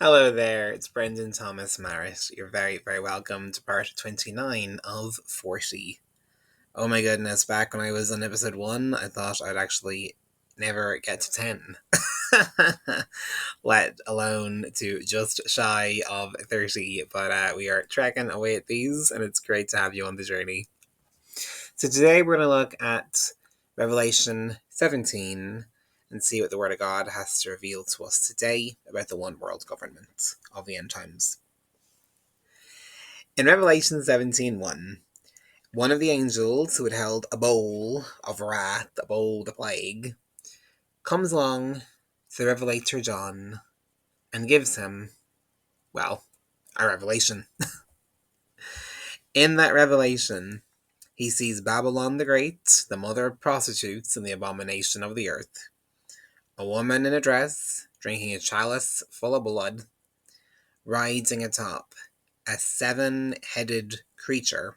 Hello there, it's Brendan Thomas Marris. You're very, very welcome to part 29 of 40. Oh my goodness, back when I was on episode 1, I thought I'd actually never get to 10. Let alone to just shy of 30. But we are trekking away at these, and it's great to have you on the journey. So today we're going to look at Revelation 17 and see what the Word of God has to reveal to us today about the one world government of the end times. In Revelation 17:1, one of the angels who had held a bowl of wrath, a bowl of plague, comes along to the Revelator John and gives him, well, a revelation. In that revelation, he sees Babylon the Great, the mother of prostitutes and the abomination of the earth, a woman in a dress, drinking a chalice full of blood, riding atop a 7-headed creature,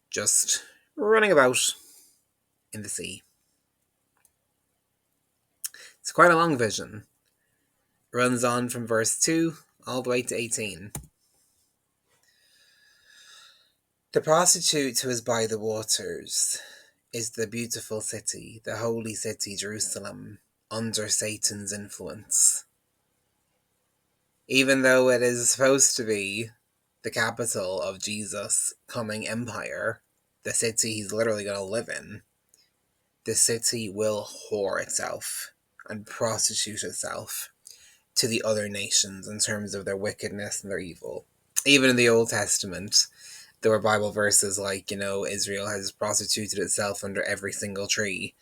just running about in the sea. It's quite a long vision. It runs on from verse 2 all the way to 18. The prostitute who is by the waters is the beautiful city, the holy city Jerusalem, under Satan's influence. Even though it is supposed to be the capital of Jesus' coming empire, the city he's literally going to live in, the city will whore itself and prostitute itself to the other nations in terms of their wickedness and their evil. Even in the Old Testament, there were Bible verses like, Israel has prostituted itself under every single tree.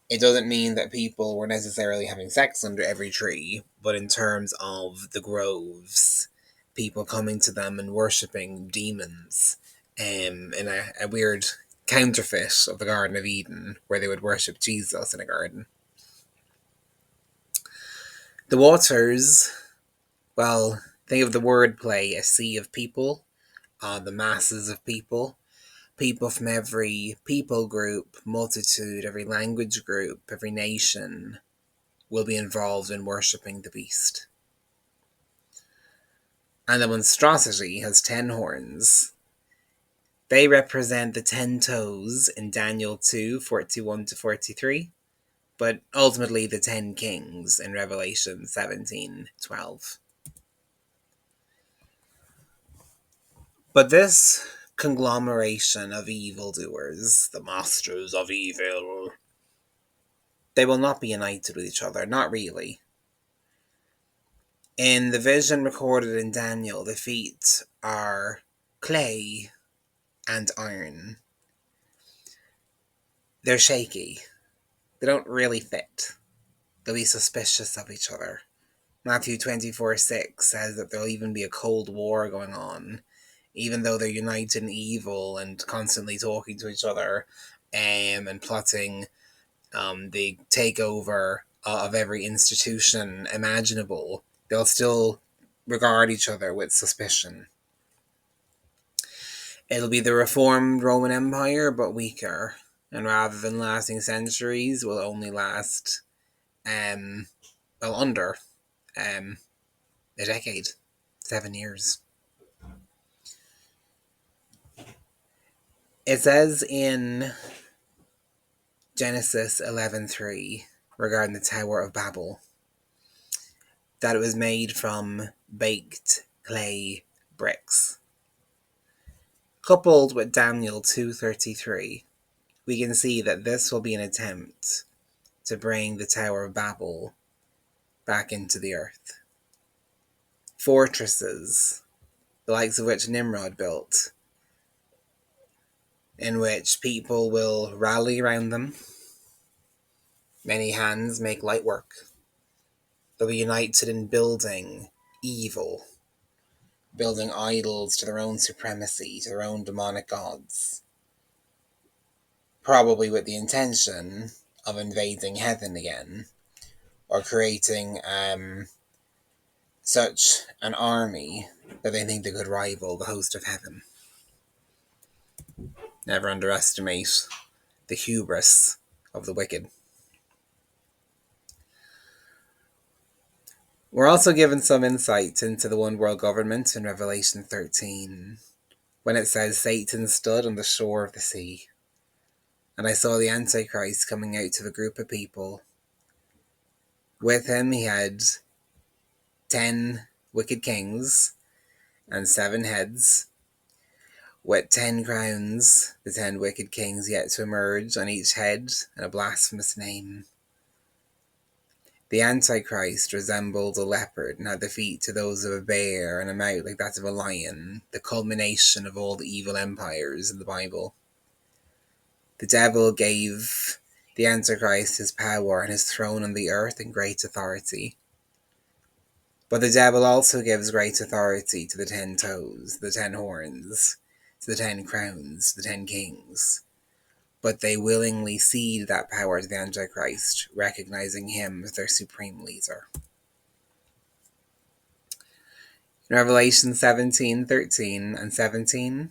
It doesn't mean that people were necessarily having sex under every tree, but in terms of the groves, people coming to them and worshipping demons in a weird counterfeit of the Garden of Eden, where they would worship Jesus in a garden. The waters, well, think of the wordplay, a sea of people, the masses of people from every people group, multitude, every language group, every nation will be involved in worshipping the beast. And the monstrosity has 10 horns. They represent the 10 toes in Daniel 2:41-43, but ultimately the 10 kings in Revelation 17:12. But this conglomeration of evildoers, the masters of evil, they will not be united with each other, not really. In the vision recorded in Daniel, the feet are clay and iron. They're shaky. They don't really fit. They'll be suspicious of each other. Matthew 24:6 says that there'll even be a cold war going on, even though they're united in evil and constantly talking to each other and plotting the takeover of every institution imaginable. They'll still regard each other with suspicion. It'll be the reformed Roman Empire, but weaker. And rather than lasting centuries, will only last, under a decade. 7 years. It says in Genesis 11:3 regarding the Tower of Babel that it was made from baked clay bricks. Coupled with Daniel 2:33, we can see that this will be an attempt to bring the Tower of Babel back into the earth. Fortresses, the likes of which Nimrod built, in which people will rally around them. Many hands make light work. They'll be united in building evil, building idols to their own supremacy, to their own demonic gods. Probably with the intention of invading heaven again, or creating such an army that they think they could rival the host of heaven. Never underestimate the hubris of the wicked. We're also given some insight into the one world government in Revelation 13, when it says, Satan stood on the shore of the sea, and I saw the Antichrist coming out to a group of people. With him he had 10 wicked kings and 7 heads, with 10 crowns, the 10 wicked kings yet to emerge on each head, and a blasphemous name. The Antichrist resembled a leopard and had the feet to those of a bear and a mouth like that of a lion, the culmination of all the evil empires in the Bible. The devil gave the Antichrist his power and his throne on the earth and great authority. But the devil also gives great authority to the 10 toes, the 10 horns, to the 10 crowns, the 10 kings. But they willingly cede that power to the Antichrist, recognizing him as their supreme leader. In Revelation 17, 13, and 17,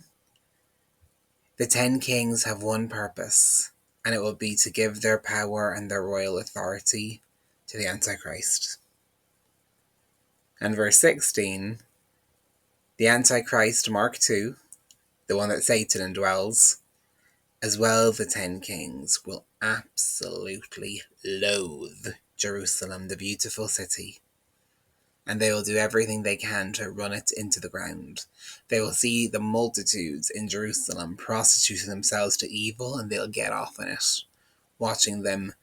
the 10 kings have one purpose, and it will be to give their power and their royal authority to the Antichrist. And verse 16, the Antichrist Mark II, the one that Satan indwells, as well as the 10 kings, will absolutely loathe Jerusalem, the beautiful city. And they will do everything they can to run it into the ground. They will see the multitudes in Jerusalem prostituting themselves to evil, and they'll get off on it, watching them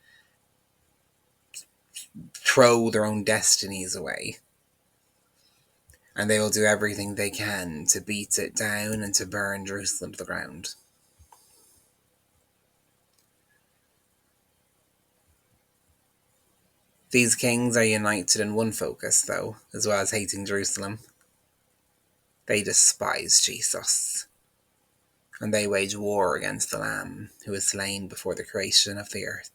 throw their own destinies away. And they will do everything they can to beat it down and to burn Jerusalem to the ground. These kings are united in one focus, though, as well as hating Jerusalem. They despise Jesus, and they wage war against the Lamb, who was slain before the creation of the earth.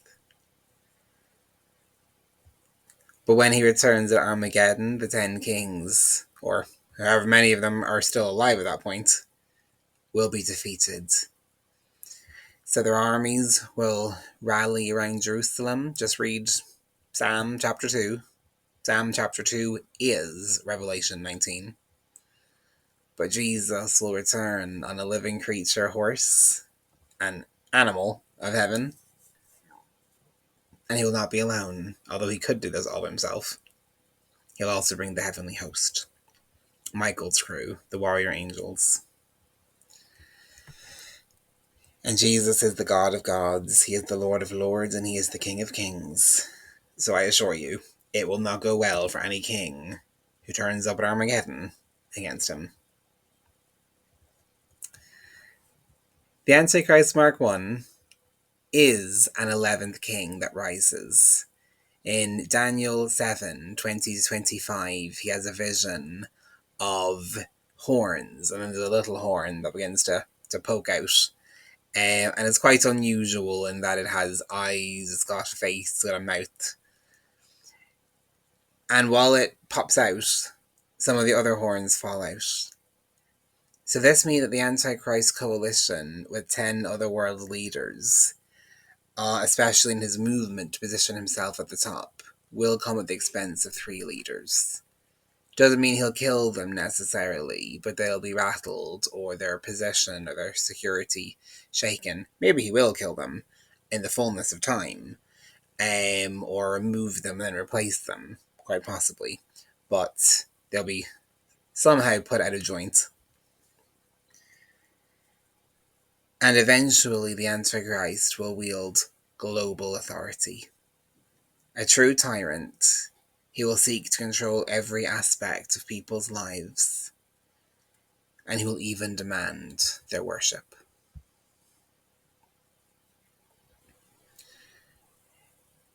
But when he returns at Armageddon, the 10 kings, or however many of them are still alive at that point, will be defeated. So their armies will rally around Jerusalem. Just read Psalm chapter 2. Psalm chapter 2 is Revelation 19. But Jesus will return on a living creature horse, an animal of heaven, and he will not be alone, although he could do this all himself. He'll also bring the heavenly host, Michael's crew, the warrior angels. And Jesus is the God of gods, he is the Lord of lords, and he is the King of kings. So I assure you, it will not go well for any king who turns up at Armageddon against him. The Antichrist Mark I is an 11th king that rises. In Daniel 7, 20-25, he has a vision of horns, and then there's a little horn that begins to poke out. And it's quite unusual in that it has eyes, it's got a face, it's got a mouth. And while it pops out, some of the other horns fall out. So this means that the Antichrist coalition with 10 other world leaders, especially in his movement to position himself at the top, will come at the expense of 3 leaders. Doesn't mean he'll kill them necessarily, but they'll be rattled, or their position or their security shaken. Maybe he will kill them in the fullness of time, or remove them and then replace them, quite possibly. But they'll be somehow put out of joint. And eventually the Antichrist will wield global authority. A true tyrant, he will seek to control every aspect of people's lives, and he will even demand their worship.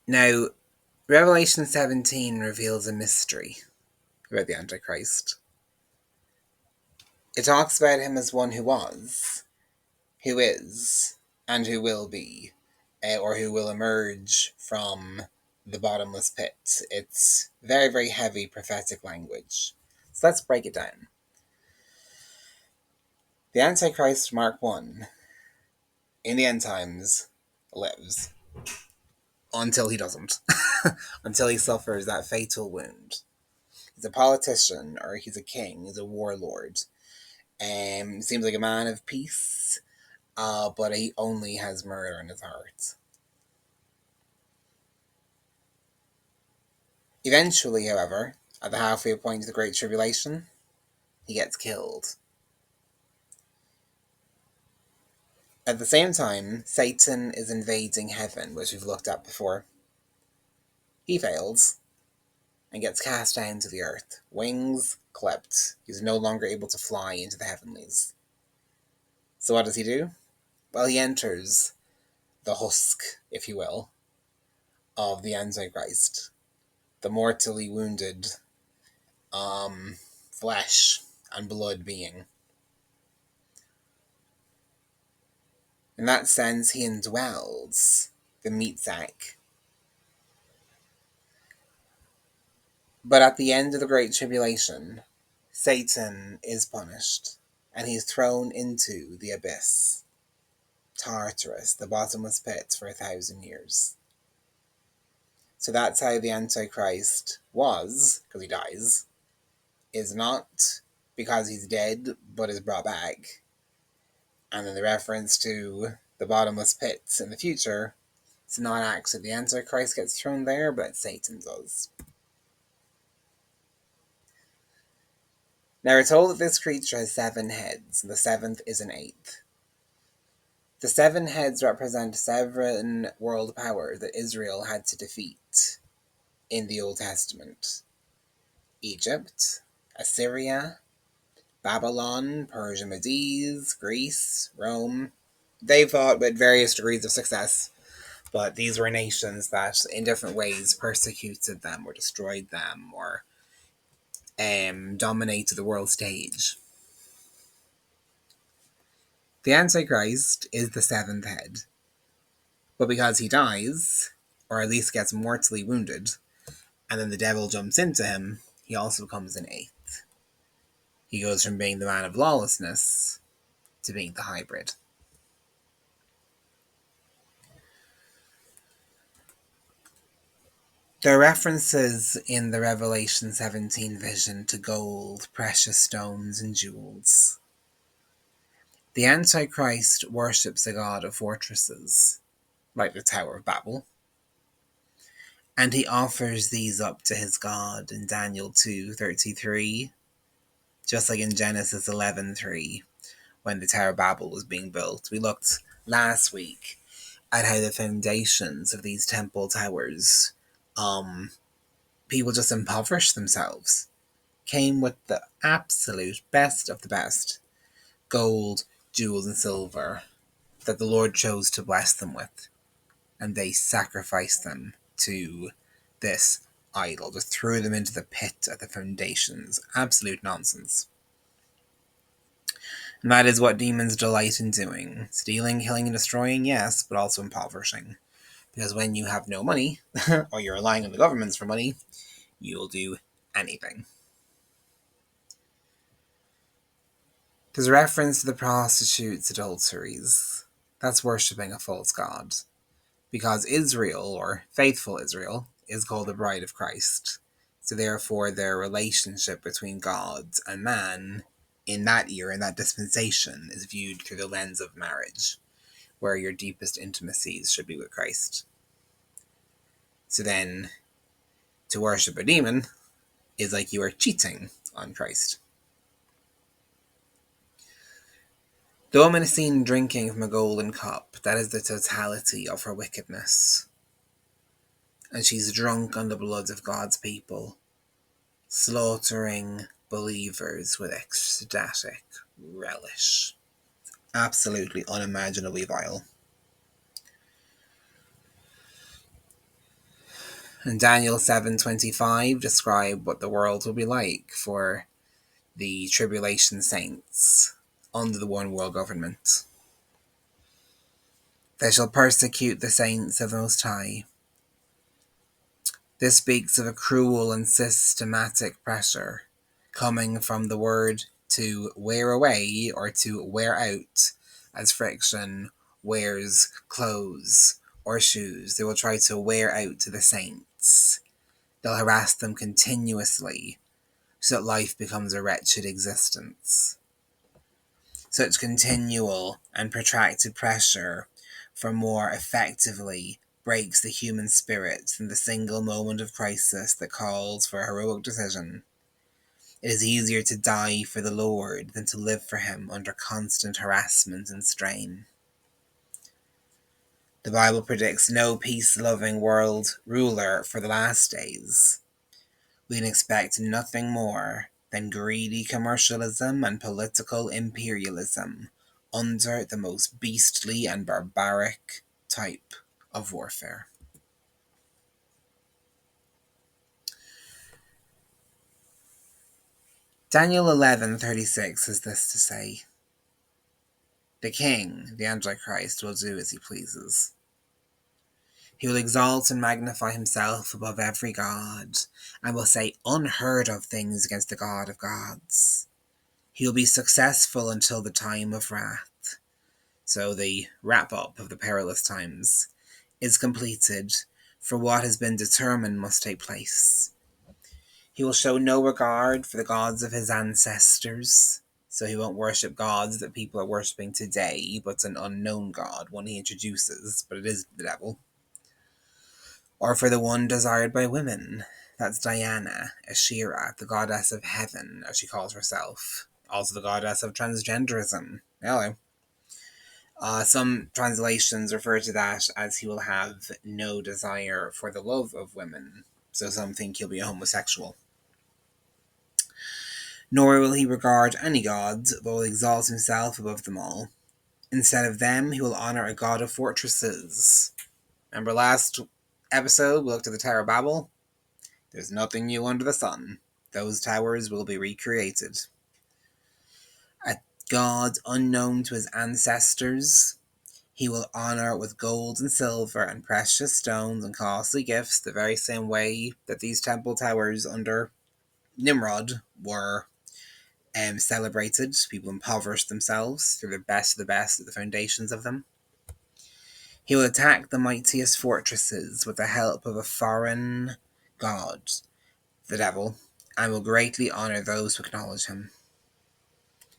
Now, Revelation 17 reveals a mystery about the Antichrist. It talks about him as one who was, who is, and who will be, or who will emerge from the bottomless pit. It's very, very heavy prophetic language. So let's break it down. The Antichrist Mark I, in the end times, lives. Until he doesn't. Until he suffers that fatal wound. He's a politician, or he's a king, he's a warlord. Seems like a man of peace, but he only has murder in his heart. Eventually, however, at the halfway point of the Great Tribulation, he gets killed. At the same time, Satan is invading heaven, which we've looked at before. He fails and gets cast down to the earth, wings clipped. He's no longer able to fly into the heavenlies. So what does he do? Well, he enters the husk, if you will, of the Antichrist, the mortally wounded flesh and blood being. In that sense, he indwells the meat sack. But at the end of the Great Tribulation, Satan is punished, and he's thrown into the abyss, Tartarus, the bottomless pit, for 1,000 years. So that's how the Antichrist was, because he dies, is not because he's dead, but is brought back. And then the reference to the bottomless pits in the future, it's not actually the Antichrist gets thrown there, but Satan does. Now we're told that this creature has 7 heads, and the 7th is an 8th. The 7 heads represent 7 world powers that Israel had to defeat in the Old Testament. Egypt, Assyria, Babylon, Persia Medes, Greece, Rome. They fought with various degrees of success, but these were nations that in different ways persecuted them or destroyed them or dominated the world stage. The Antichrist is the 7th head, but because he dies, or at least gets mortally wounded, and then the devil jumps into him, he also becomes an 8th. He goes from being the man of lawlessness to being the hybrid. There are references in the Revelation 17 vision to gold, precious stones, and jewels. The Antichrist worships a god of fortresses, like the Tower of Babel, and he offers these up to his god in Daniel 2:33, just like in Genesis 11:3, when the Tower of Babel was being built. We looked last week at how the foundations of these temple towers, people just impoverished themselves, came with the absolute best of the best gold, jewels, and silver that the Lord chose to bless them with, and they sacrificed them to this idol, just threw them into the pit at the foundations. Absolute nonsense. And that is what demons delight in doing. Stealing, killing, and destroying, yes, but also impoverishing. Because when you have no money, or you're relying on the governments for money, you'll do anything. There's reference to the prostitutes' adulteries. That's worshipping a false god. Because Israel, or faithful Israel, is called the bride of Christ. So therefore their relationship between God and man in that year, in that dispensation, is viewed through the lens of marriage, where your deepest intimacies should be with Christ. So then, to worship a demon is like you are cheating on Christ. The woman is seen drinking from a golden cup. That is the totality of her wickedness. And she's drunk on the blood of God's people, slaughtering believers with ecstatic relish. Absolutely unimaginably vile. And Daniel 7:25 described what the world will be like for the tribulation saints under the one world government. They shall persecute the saints of the Most High. This speaks of a cruel and systematic pressure coming from the word to wear away or to wear out, as friction wears clothes or shoes. They will try to wear out the saints. They'll harass them continuously so that life becomes a wretched existence. Such continual and protracted pressure for more effectively breaks the human spirit than the single moment of crisis that calls for a heroic decision. It is easier to die for the Lord than to live for him under constant harassment and strain. The Bible predicts no peace-loving world ruler for the last days. We can expect nothing more than greedy commercialism and political imperialism under the most beastly and barbaric type of warfare. Daniel 11:36 has this to say: the king, the Antichrist, will do as he pleases. He will exalt and magnify himself above every god, and will say unheard of things against the God of gods. He will be successful until the time of wrath. So the wrap-up of the perilous times is completed, for what has been determined must take place. He will show no regard for the gods of his ancestors, so he won't worship gods that people are worshipping today, but an unknown god, one he introduces, but it is the devil. Or for the one desired by women, that's Diana, Asherah, the goddess of heaven, as she calls herself, also the goddess of transgenderism. Hello. Some translations refer to that as he will have no desire for the love of women, so some think he'll be a homosexual. Nor will he regard any gods, but will exalt himself above them all. Instead of them, he will honor a god of fortresses. Remember last episode, we looked at the Tower of Babel? There's nothing new under the sun. Those towers will be recreated. A god unknown to his ancestors, he will honor with gold and silver and precious stones and costly gifts, the very same way that these temple towers under Nimrod were celebrated. People impoverished themselves through the best of the best at the foundations of them. He will attack the mightiest fortresses with the help of a foreign god, the devil, and will greatly honor those who acknowledge him.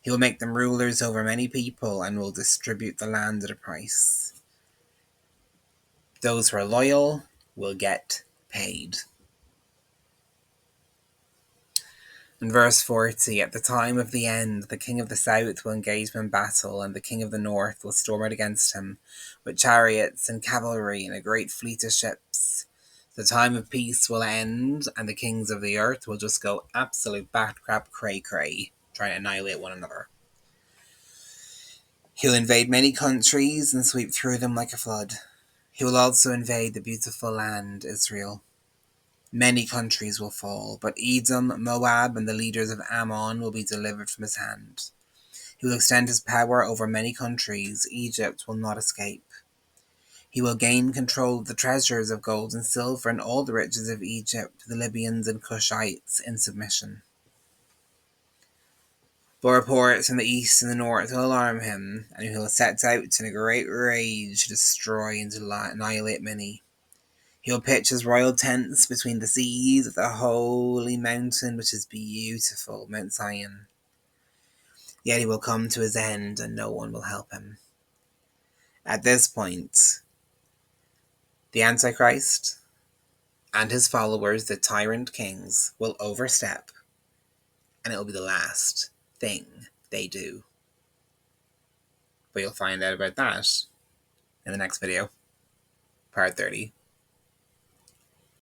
He will make them rulers over many people and will distribute the land at a price. Those who are loyal will get paid. In verse 40, at the time of the end, the king of the south will engage him in battle, and the king of the north will storm out against him, with chariots and cavalry and a great fleet of ships. The time of peace will end, and the kings of the earth will just go absolute bat-crap cray-cray, trying to annihilate one another. He'll invade many countries and sweep through them like a flood. He will also invade the beautiful land, Israel. Many countries will fall, but Edom, Moab, and the leaders of Ammon will be delivered from his hand. He will extend his power over many countries. Egypt will not escape. He will gain control of the treasures of gold and silver and all the riches of Egypt, the Libyans and Cushites in submission. But reports from the east and the north will alarm him, and he will set out in a great rage to destroy and to annihilate many. He will pitch his royal tents between the seas at the holy mountain, which is beautiful, Mount Zion. Yet he will come to his end, and no one will help him. At this point, the Antichrist and his followers, the tyrant kings, will overstep, and it will be the last thing they do. But you'll find out about that in the next video, part 30.